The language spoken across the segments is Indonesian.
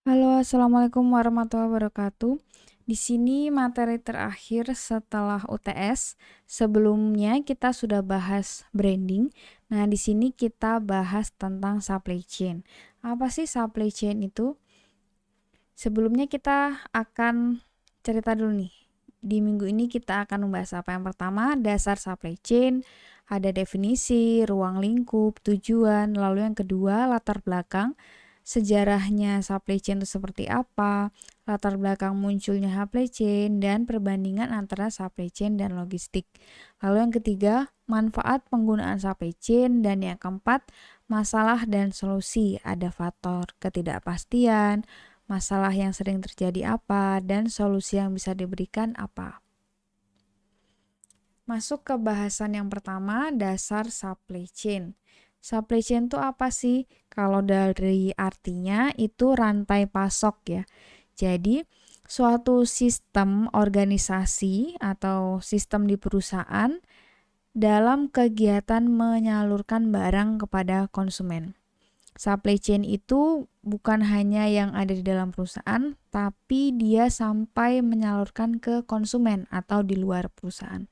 Halo, assalamualaikum warahmatullahi wabarakatuh. Di sini materi terakhir setelah UTS. Sebelumnya kita sudah bahas branding. Nah, di sini kita bahas tentang supply chain. Apa sih supply chain itu? Sebelumnya kita akan cerita dulu nih. Di minggu ini kita akan membahas apa? Yang pertama, dasar supply chain, ada definisi, ruang lingkup, tujuan, lalu yang kedua, latar belakang, sejarahnya supply chain itu seperti apa, latar belakang munculnya supply chain, dan perbandingan antara supply chain dan logistik. Lalu yang ketiga, manfaat penggunaan supply chain, dan yang keempat, masalah dan solusi. Ada faktor ketidakpastian, masalah yang sering terjadi apa, dan solusi yang bisa diberikan apa. Masuk ke bahasan yang pertama, dasar supply chain. Supply chain itu apa sih? Kalau dari artinya itu rantai pasok ya. Jadi, suatu sistem organisasi atau sistem di perusahaan dalam kegiatan menyalurkan barang kepada konsumen. Supply chain itu bukan hanya yang ada di dalam perusahaan, tapi dia sampai menyalurkan ke konsumen atau di luar perusahaan.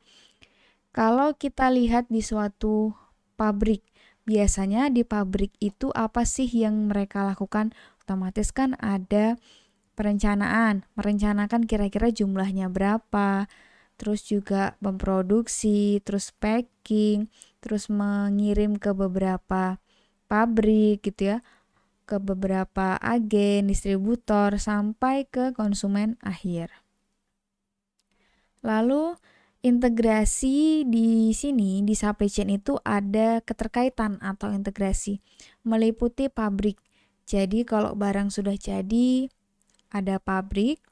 Kalau kita lihat di suatu pabrik, biasanya di pabrik itu apa sih yang mereka lakukan? Otomatis kan ada perencanaan, merencanakan kira-kira jumlahnya berapa, terus juga memproduksi, terus packing, terus mengirim ke beberapa pabrik gitu ya, ke beberapa agen, distributor, sampai ke konsumen akhir. Lalu integrasi di sini di supply chain itu ada keterkaitan atau integrasi meliputi pabrik. Jadi kalau barang sudah jadi ada pabrik.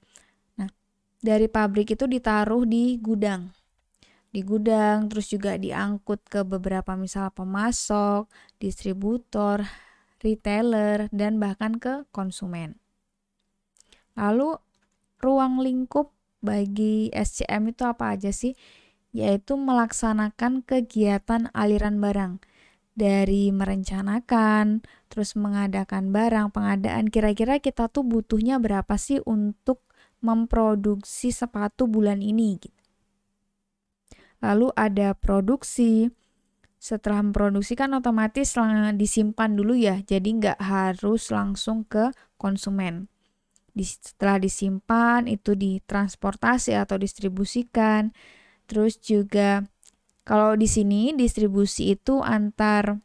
Nah, dari pabrik itu ditaruh di gudang. Di gudang terus juga diangkut ke beberapa misal pemasok, distributor, retailer, dan bahkan ke konsumen. Lalu ruang lingkup bagi SCM itu apa aja sih? Yaitu melaksanakan kegiatan aliran barang. Dari merencanakan, terus mengadakan barang, pengadaan, kira-kira kita tuh butuhnya berapa sih untuk memproduksi sepatu bulan ini. Lalu ada produksi. Setelah memproduksi kan otomatis disimpan dulu ya, jadi nggak harus langsung ke konsumen. Setelah disimpan itu ditransportasi atau distribusikan. Terus juga kalau di sini distribusi itu antar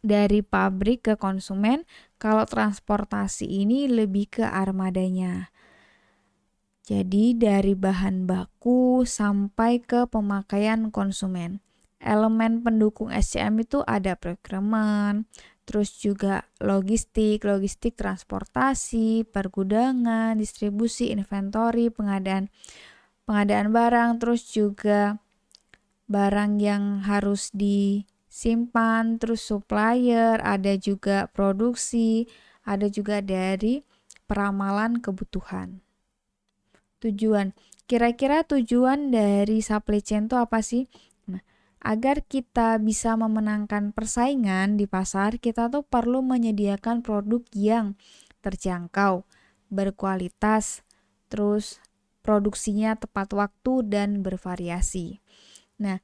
dari pabrik ke konsumen, kalau transportasi ini lebih ke armadanya. Jadi dari bahan baku sampai ke pemakaian konsumen. Elemen pendukung SCM itu ada procurement, terus juga logistik transportasi, pergudangan, distribusi, inventory, pengadaan barang, terus juga barang yang harus disimpan, terus supplier, ada juga produksi, ada juga dari peramalan kebutuhan. Tujuan. Kira-kira tujuan dari supply chain itu apa sih? Nah, agar kita bisa memenangkan persaingan di pasar, kita tuh perlu menyediakan produk yang terjangkau, berkualitas, terus produksinya tepat waktu dan bervariasi. Nah,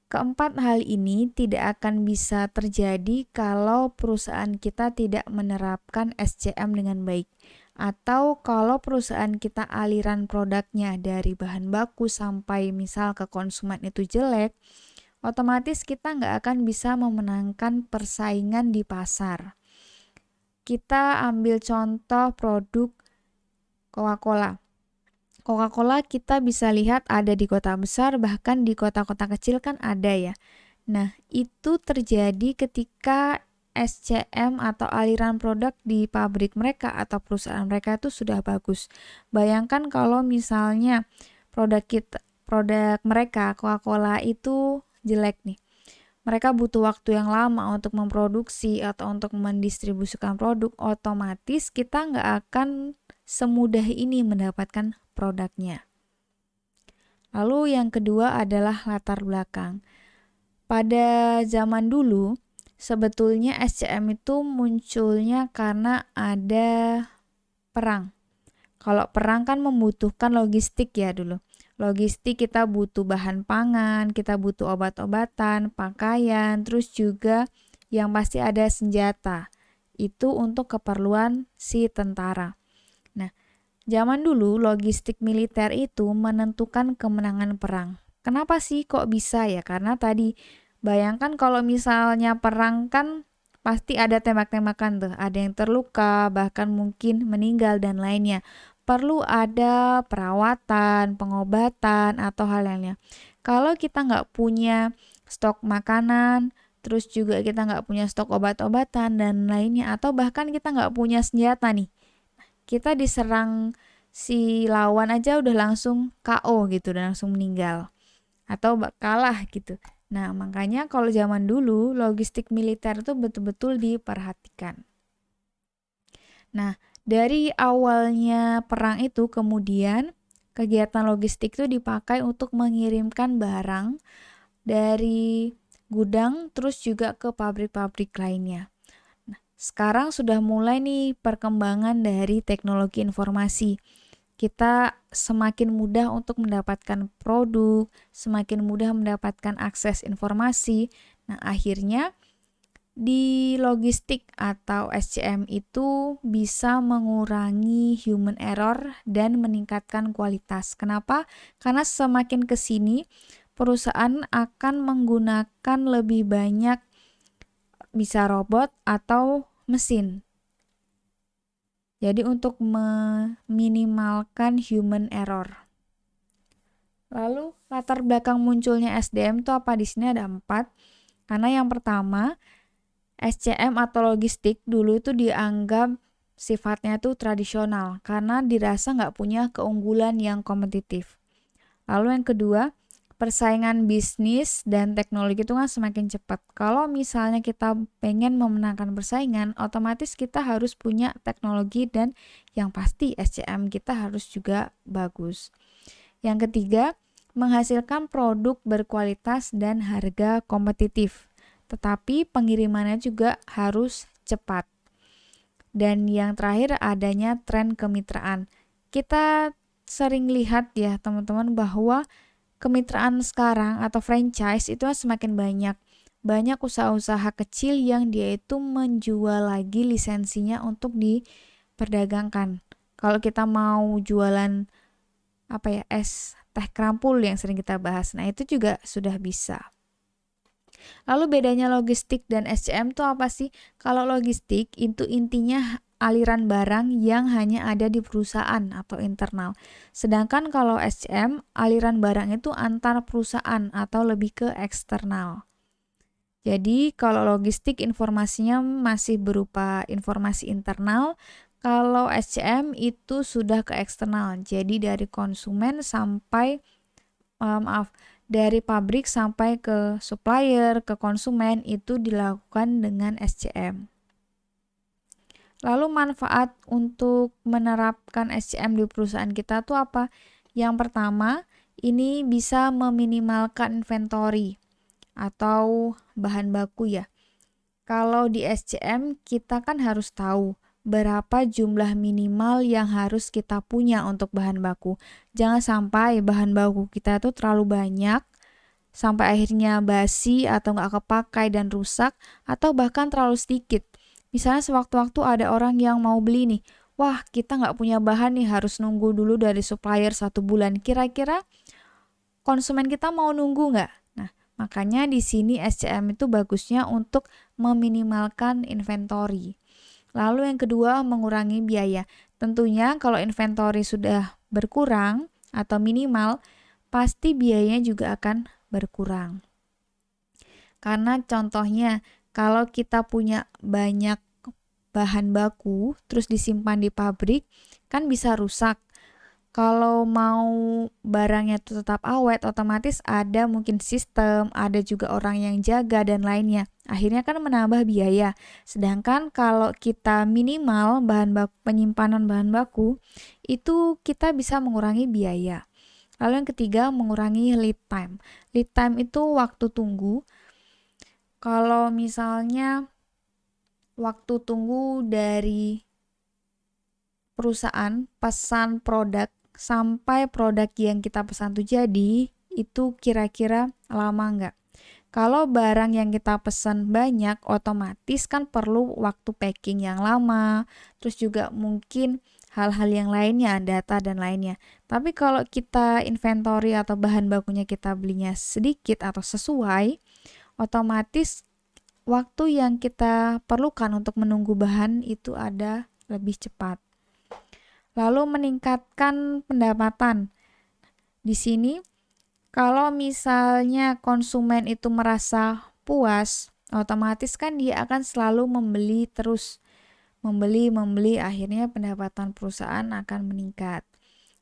keempat hal ini tidak akan bisa terjadi kalau perusahaan kita tidak menerapkan SCM dengan baik. Atau kalau perusahaan kita aliran produknya dari bahan baku sampai misal ke konsumen itu jelek, otomatis kita nggak akan bisa memenangkan persaingan di pasar. Kita ambil contoh produk Coca-Cola. Coca-Cola kita bisa lihat ada di kota besar, bahkan di kota-kota kecil kan ada ya. Nah, itu terjadi ketika SCM atau aliran produk di pabrik mereka atau perusahaan mereka itu sudah bagus. Bayangkan kalau misalnya produk mereka Coca-Cola itu jelek nih. Mereka butuh waktu yang lama untuk memproduksi atau untuk mendistribusikan produk, otomatis kita nggak akan semudah ini mendapatkan produknya. Lalu yang kedua adalah latar belakang. Pada zaman dulu, sebetulnya SCM itu munculnya karena ada perang. Kalau perang kan membutuhkan logistik ya dulu. Logistik kita butuh bahan pangan, kita butuh obat-obatan, pakaian, terus juga yang pasti ada senjata. Itu untuk keperluan si tentara. Nah, zaman dulu logistik militer itu menentukan kemenangan perang. Kenapa sih kok bisa ya? Karena tadi bayangkan kalau misalnya perang kan pasti ada tembak-tembakan tuh, ada yang terluka, bahkan mungkin meninggal dan lainnya. Perlu ada perawatan, pengobatan atau hal lainnya. Kalau kita nggak punya stok makanan, terus juga kita nggak punya stok obat-obatan dan lainnya, atau bahkan kita nggak punya senjata nih, kita diserang si lawan aja udah langsung KO gitu, udah langsung meninggal atau kalah gitu. Nah, makanya kalau zaman dulu logistik militer itu betul-betul diperhatikan. Nah, dari awalnya perang itu kemudian kegiatan logistik itu dipakai untuk mengirimkan barang dari gudang terus juga ke pabrik-pabrik lainnya. Sekarang sudah mulai nih perkembangan dari teknologi informasi. Kita semakin mudah untuk mendapatkan produk, semakin mudah mendapatkan akses informasi. Nah, akhirnya di logistik atau SCM itu bisa mengurangi human error dan meningkatkan kualitas. Kenapa? Karena semakin ke sini perusahaan akan menggunakan lebih banyak bisa robot atau mesin. Jadi untuk meminimalkan human error. Lalu latar belakang munculnya SDM itu apa? Di sini ada 4. Karena yang pertama, SCM atau logistik dulu itu dianggap sifatnya itu tradisional karena dirasa nggak punya keunggulan yang kompetitif. Lalu yang kedua, persaingan bisnis dan teknologi itu kan semakin cepat. Kalau misalnya kita pengen memenangkan persaingan, otomatis kita harus punya teknologi dan yang pasti SCM kita harus juga bagus. Yang ketiga, menghasilkan produk berkualitas dan harga kompetitif. Tetapi pengirimannya juga harus cepat. Dan yang terakhir adanya tren kemitraan. Kita sering lihat ya teman-teman bahwa kemitraan sekarang atau franchise itu semakin banyak. Banyak usaha-usaha kecil yang dia itu menjual lagi lisensinya untuk diperdagangkan. Kalau kita mau jualan es teh krampul yang sering kita bahas, nah itu juga sudah bisa. Lalu bedanya logistik dan SCM itu apa sih? Kalau logistik itu intinya aliran barang yang hanya ada di perusahaan atau internal. Sedangkan kalau SCM, aliran barang itu antar perusahaan atau lebih ke eksternal. Jadi kalau logistik informasinya masih berupa informasi internal, kalau SCM itu sudah ke eksternal. Jadi dari konsumen sampai dari pabrik sampai ke supplier, ke konsumen itu dilakukan dengan SCM. Lalu manfaat untuk menerapkan SCM di perusahaan kita tuh apa? Yang pertama, ini bisa meminimalkan inventory atau bahan baku ya. Kalau di SCM kita kan harus tahu berapa jumlah minimal yang harus kita punya untuk bahan baku. Jangan sampai bahan baku kita tuh terlalu banyak sampai akhirnya basi atau nggak kepakai dan rusak, atau bahkan terlalu sedikit. Misalnya sewaktu-waktu ada orang yang mau beli nih, wah kita nggak punya bahan nih, harus nunggu dulu dari supplier 1 bulan. Kira-kira konsumen kita mau nunggu nggak? Nah, makanya di sini SCM itu bagusnya untuk meminimalkan inventory. Lalu yang kedua, mengurangi biaya. Tentunya kalau inventory sudah berkurang atau minimal, pasti biayanya juga akan berkurang. Karena contohnya, kalau kita punya banyak bahan baku, terus disimpan di pabrik, kan bisa rusak. Kalau mau barangnya itu tetap awet, otomatis ada mungkin sistem, ada juga orang yang jaga dan lainnya. Akhirnya kan menambah biaya. Sedangkan kalau kita minimal penyimpanan bahan baku, itu kita bisa mengurangi biaya. Lalu yang ketiga, mengurangi lead time. Lead time itu waktu tunggu. Kalau misalnya waktu tunggu dari perusahaan pesan produk sampai produk yang kita pesan tuh jadi, itu kira-kira lama nggak? Kalau barang yang kita pesan banyak, otomatis kan perlu waktu packing yang lama, terus juga mungkin hal-hal yang lainnya, data dan lainnya. Tapi kalau kita inventory atau bahan bakunya kita belinya sedikit atau sesuai, otomatis waktu yang kita perlukan untuk menunggu bahan itu ada lebih cepat. Lalu meningkatkan pendapatan. Di sini kalau misalnya konsumen itu merasa puas, otomatis kan dia akan selalu membeli terus. Membeli, akhirnya pendapatan perusahaan akan meningkat.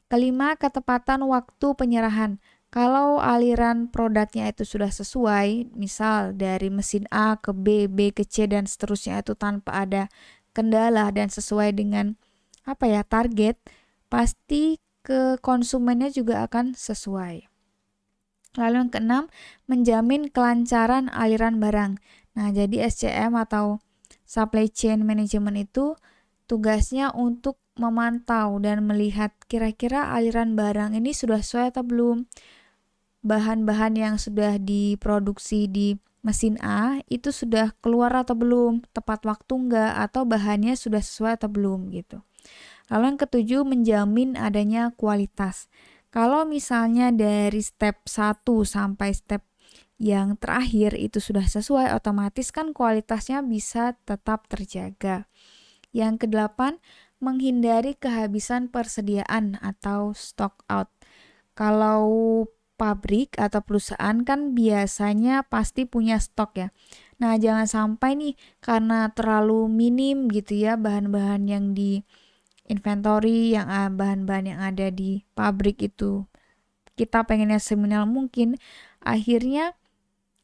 Kelima, ketepatan waktu penyerahan. Kalau aliran produknya itu sudah sesuai, misal dari mesin A ke B, B ke C dan seterusnya itu tanpa ada kendala dan sesuai dengan target, pasti ke konsumennya juga akan sesuai. Lalu yang keenam, menjamin kelancaran aliran barang. Nah, jadi SCM atau Supply Chain Management itu tugasnya untuk memantau dan melihat kira-kira aliran barang ini sudah sesuai atau belum. Bahan-bahan yang sudah diproduksi di mesin A itu sudah keluar atau belum, tepat waktu enggak, atau bahannya sudah sesuai atau belum gitu. Lalu yang ketujuh, menjamin adanya kualitas. Kalau misalnya dari step 1 sampai step yang terakhir itu sudah sesuai, otomatis kan kualitasnya bisa tetap terjaga. Yang kedelapan, menghindari kehabisan persediaan atau stock out. Kalau pabrik atau perusahaan kan biasanya pasti punya stok ya. Nah, jangan sampai nih karena terlalu minim gitu ya bahan-bahan yang di inventory, yang bahan-bahan yang ada di pabrik itu kita pengennya seminimal mungkin, akhirnya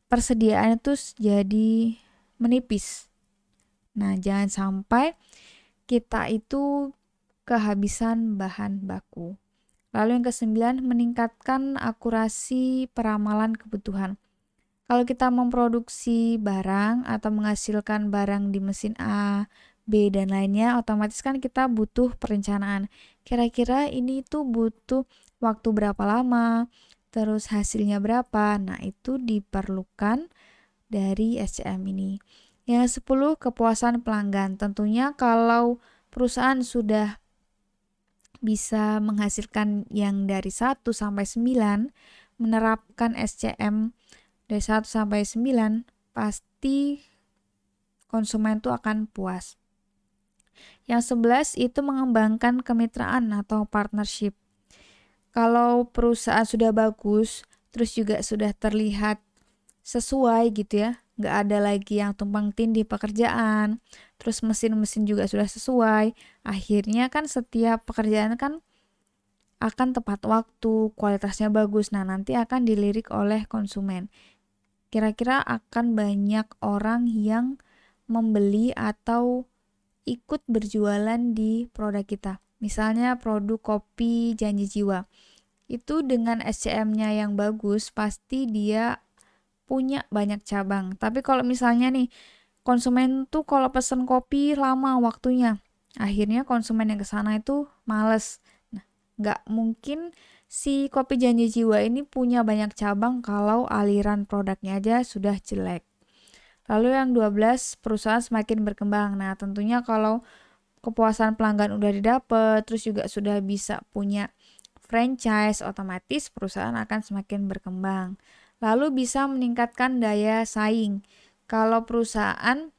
persediaan itu jadi menipis. Nah, jangan sampai kita itu kehabisan bahan baku. Lalu yang kesembilan, meningkatkan akurasi peramalan kebutuhan. Kalau kita memproduksi barang atau menghasilkan barang di mesin A, B, dan lainnya, otomatis kan kita butuh perencanaan. Kira-kira ini tuh butuh waktu berapa lama, terus hasilnya berapa. Nah, itu diperlukan dari SCM ini. Yang 10, kepuasan pelanggan. Tentunya kalau perusahaan sudah bisa menghasilkan yang dari 1 sampai 9, menerapkan SCM dari 1 sampai 9, pasti konsumen tuh akan puas. Yang 11 itu mengembangkan kemitraan atau partnership. Kalau perusahaan sudah bagus, terus juga sudah terlihat sesuai gitu ya, nggak ada lagi yang tumpang tindih pekerjaan, terus mesin-mesin juga sudah sesuai, akhirnya kan setiap pekerjaan kan akan tepat waktu, kualitasnya bagus, nah nanti akan dilirik oleh konsumen. Kira-kira akan banyak orang yang membeli atau ikut berjualan di produk kita. Misalnya produk kopi Janji Jiwa. Itu dengan SCM-nya yang bagus, pasti dia punya banyak cabang. Tapi kalau misalnya nih, konsumen tuh kalau pesen kopi lama waktunya, akhirnya konsumen yang kesana itu males. Nah, nggak mungkin si kopi Janji Jiwa ini punya banyak cabang kalau aliran produknya aja sudah jelek. Lalu yang 12, perusahaan semakin berkembang. Nah, tentunya kalau kepuasan pelanggan udah didapat, terus juga sudah bisa punya franchise, otomatis perusahaan akan semakin berkembang. Lalu bisa meningkatkan daya saing. Kalau perusahaan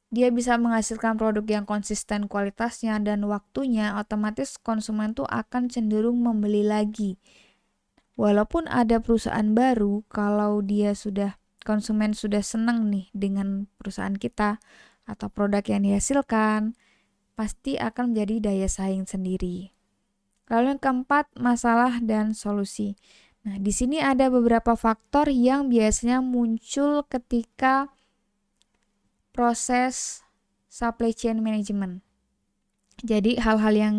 dia bisa menghasilkan produk yang konsisten kualitasnya dan waktunya, otomatis konsumen tuh akan cenderung membeli lagi. Walaupun ada perusahaan baru, kalau konsumen sudah senang nih dengan perusahaan kita atau produk yang dihasilkan, pasti akan menjadi daya saing sendiri. Lalu yang keempat, masalah dan solusi. Nah, di sini ada beberapa faktor yang biasanya muncul ketika proses supply chain management. Jadi hal-hal yang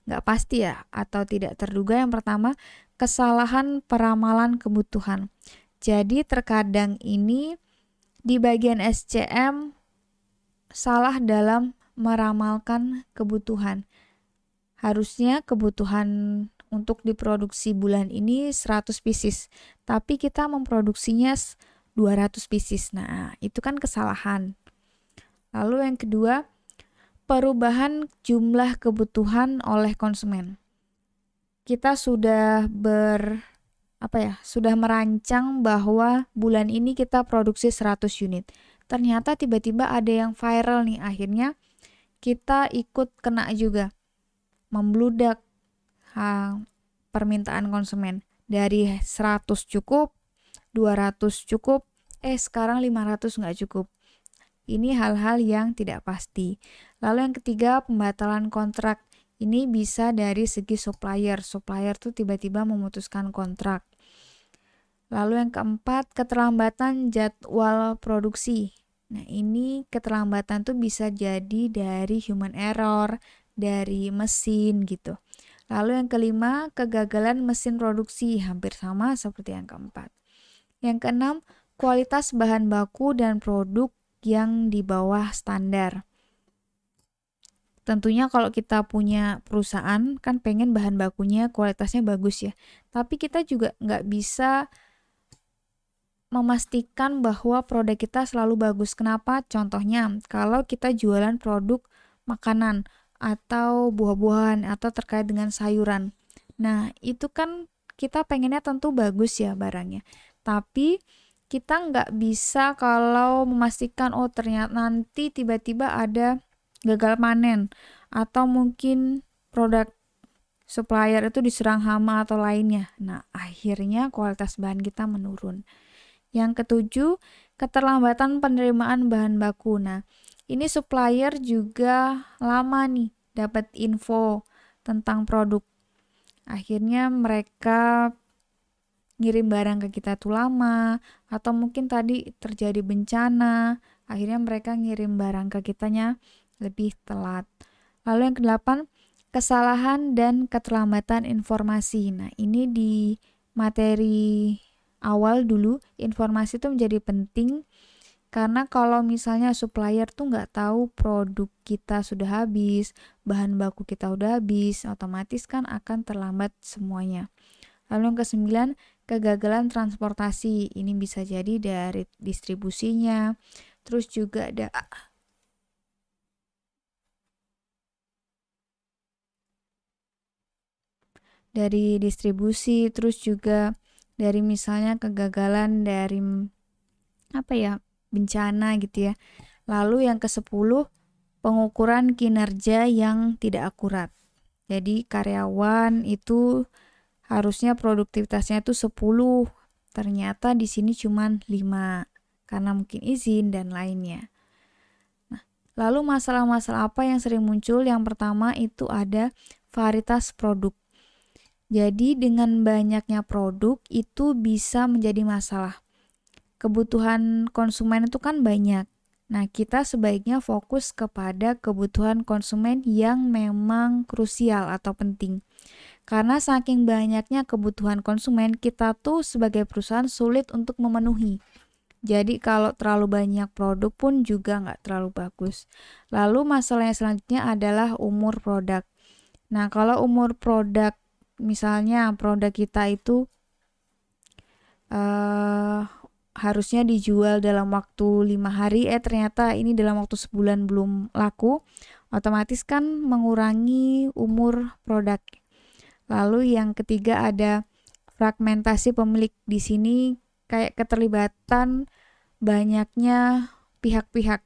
nggak pasti ya atau tidak terduga. Yang pertama, kesalahan peramalan kebutuhan. Jadi terkadang ini di bagian SCM salah dalam meramalkan kebutuhan. harusnya kebutuhan untuk diproduksi bulan ini 100 pieces, tapi kita memproduksinya 200 pieces. Nah, itu kan kesalahan. Lalu yang kedua, perubahan jumlah kebutuhan oleh konsumen. Kita sudah sudah merancang bahwa bulan ini kita produksi 100 unit. Ternyata tiba-tiba ada yang viral nih, akhirnya kita ikut kena juga. Membludak permintaan konsumen. Dari 100 cukup, 200 cukup, sekarang 500 nggak cukup. Ini hal-hal yang tidak pasti. Lalu yang ketiga, pembatalan kontrak. Ini bisa dari segi supplier. Supplier tuh tiba-tiba memutuskan kontrak. Lalu yang keempat, keterlambatan jadwal produksi. Nah, ini keterlambatan tuh bisa jadi dari human error, dari mesin gitu. Lalu yang kelima, kegagalan mesin produksi, hampir sama seperti yang keempat. Yang keenam, kualitas bahan baku dan produk yang di bawah standar. Tentunya kalau kita punya perusahaan kan pengen bahan bakunya kualitasnya bagus ya. Tapi kita juga nggak bisa memastikan bahwa produk kita selalu bagus. Kenapa? Contohnya, kalau kita jualan produk makanan atau buah-buahan atau terkait dengan sayuran. Nah, itu kan kita pengennya tentu bagus ya barangnya. Tapi kita nggak bisa kalau memastikan ternyata nanti tiba-tiba ada gagal panen atau mungkin produk supplier itu diserang hama atau lainnya. Nah, akhirnya kualitas bahan kita menurun. Yang ketujuh, keterlambatan penerimaan bahan baku. Nah, ini supplier juga lama nih dapat info tentang produk. Akhirnya mereka ngirim barang ke kita tuh lama, atau mungkin tadi terjadi bencana, akhirnya mereka ngirim barang ke kitanya lebih telat. Lalu yang kedelapan, kesalahan dan keterlambatan informasi. Nah, ini di materi awal dulu, informasi itu menjadi penting karena kalau misalnya supplier tuh nggak tahu produk kita sudah habis, bahan baku kita udah habis, otomatis kan akan terlambat semuanya. Lalu yang kesembilan, kegagalan transportasi. Ini bisa jadi dari distribusinya, terus juga ada dari distribusi, terus juga dari misalnya kegagalan dari bencana gitu ya. Lalu yang ke-10, pengukuran kinerja yang tidak akurat. Jadi karyawan itu harusnya produktivitasnya itu 10, ternyata di sini cuma 5 karena mungkin izin dan lainnya. Nah, lalu masalah-masalah apa yang sering muncul? Yang pertama itu ada varietas produk. Jadi dengan banyaknya produk itu bisa menjadi masalah. Kebutuhan konsumen itu kan banyak. Nah, kita sebaiknya fokus kepada kebutuhan konsumen yang memang krusial atau penting. Karena saking banyaknya kebutuhan konsumen, kita tuh sebagai perusahaan sulit untuk memenuhi. Jadi kalau terlalu banyak produk pun juga nggak terlalu bagus. Lalu masalah yang selanjutnya adalah umur produk. Nah, kalau umur produk, misalnya produk kita itu harusnya dijual dalam waktu 5 hari, ternyata ini dalam waktu sebulan belum laku, otomatis kan mengurangi umur produk. Lalu yang ketiga ada fragmentasi pemilik. Di sini kayak keterlibatan banyaknya pihak-pihak.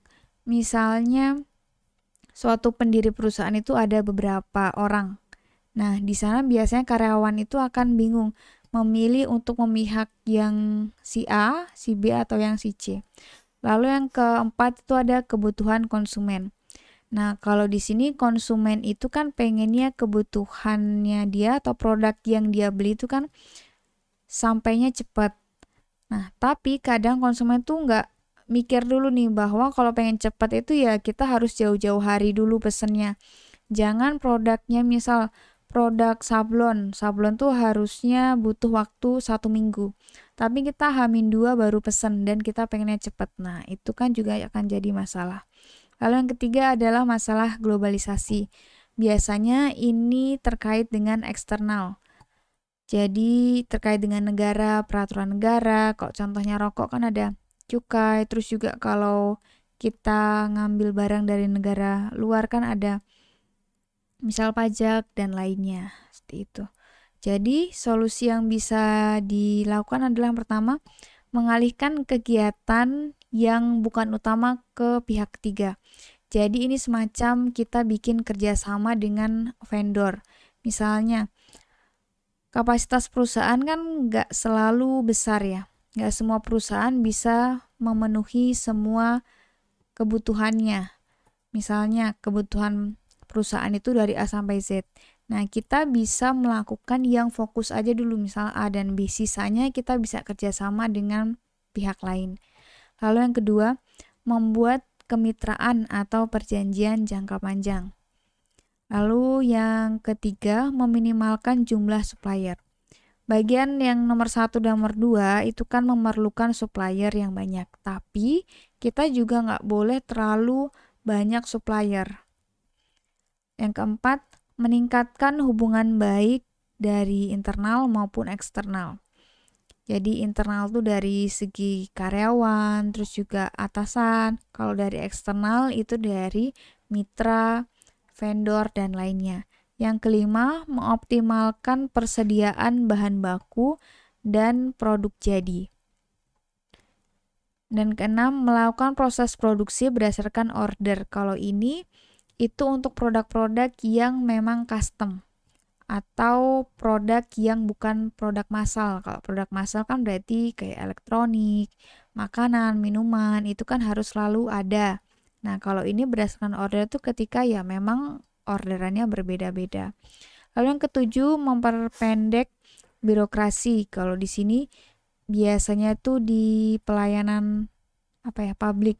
Misalnya suatu pendiri perusahaan itu ada beberapa orang. Nah, di sana biasanya karyawan itu akan bingung memilih untuk memihak yang si A, si B, atau yang si C. Lalu yang keempat itu ada kebutuhan konsumen. Nah, kalau di sini konsumen itu kan pengennya kebutuhannya dia atau produk yang dia beli itu kan sampainya cepat. Nah, tapi kadang konsumen tuh nggak mikir dulu nih bahwa kalau pengen cepat itu ya kita harus jauh-jauh hari dulu pesennya. Jangan produknya misal produk sablon tuh harusnya butuh waktu 1 minggu. Tapi kita H-2 baru pesen dan kita pengennya cepat. Nah, itu kan juga akan jadi masalah. Lalu yang ketiga adalah masalah globalisasi. biasanya ini terkait dengan eksternal. Jadi terkait dengan negara, peraturan negara, kalau contohnya rokok kan ada cukai, terus juga kalau kita ngambil barang dari negara luar kan ada misal pajak dan lainnya, seperti itu. Jadi solusi yang bisa dilakukan adalah yang pertama, mengalihkan kegiatan yang bukan utama ke pihak ketiga. Jadi ini semacam kita bikin kerjasama dengan vendor. Misalnya, kapasitas perusahaan kan nggak selalu besar ya. Nggak semua perusahaan bisa memenuhi semua kebutuhannya. Misalnya kebutuhan perusahaan itu dari A sampai Z. Nah, kita bisa melakukan yang fokus aja dulu, misal A dan B. Sisanya kita bisa kerjasama dengan pihak lain. Lalu yang kedua, membuat kemitraan atau perjanjian jangka panjang. Lalu yang ketiga, meminimalkan jumlah supplier. Bagian yang nomor 1 dan nomor 2 itu kan memerlukan supplier yang banyak. Tapi kita juga nggak boleh terlalu banyak supplier. Yang keempat, meningkatkan hubungan baik dari internal maupun eksternal. Jadi internal tuh dari segi karyawan, terus juga atasan. Kalau dari eksternal itu dari mitra, vendor, dan lainnya. Yang kelima, mengoptimalkan persediaan bahan baku dan produk jadi. Dan keenam, melakukan proses produksi berdasarkan order. Kalau ini itu untuk produk-produk yang memang custom atau produk yang bukan produk massal. Kalau produk massal kan berarti kayak elektronik, makanan, minuman, itu kan harus selalu ada. Nah, kalau ini berdasarkan order itu ketika ya memang orderannya berbeda-beda. Lalu yang ketujuh, memperpendek birokrasi. Kalau di sini biasanya tuh di pelayanan publik.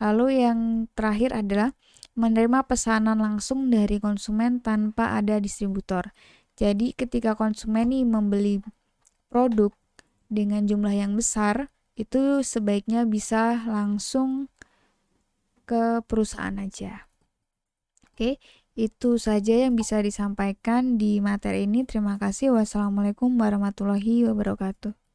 Lalu yang terakhir adalah menerima pesanan langsung dari konsumen tanpa ada distributor. Jadi ketika konsumen nih membeli produk dengan jumlah yang besar, itu sebaiknya bisa langsung ke perusahaan aja. Oke, itu saja yang bisa disampaikan di materi ini. Terima kasih. Wassalamualaikum warahmatullahi wabarakatuh.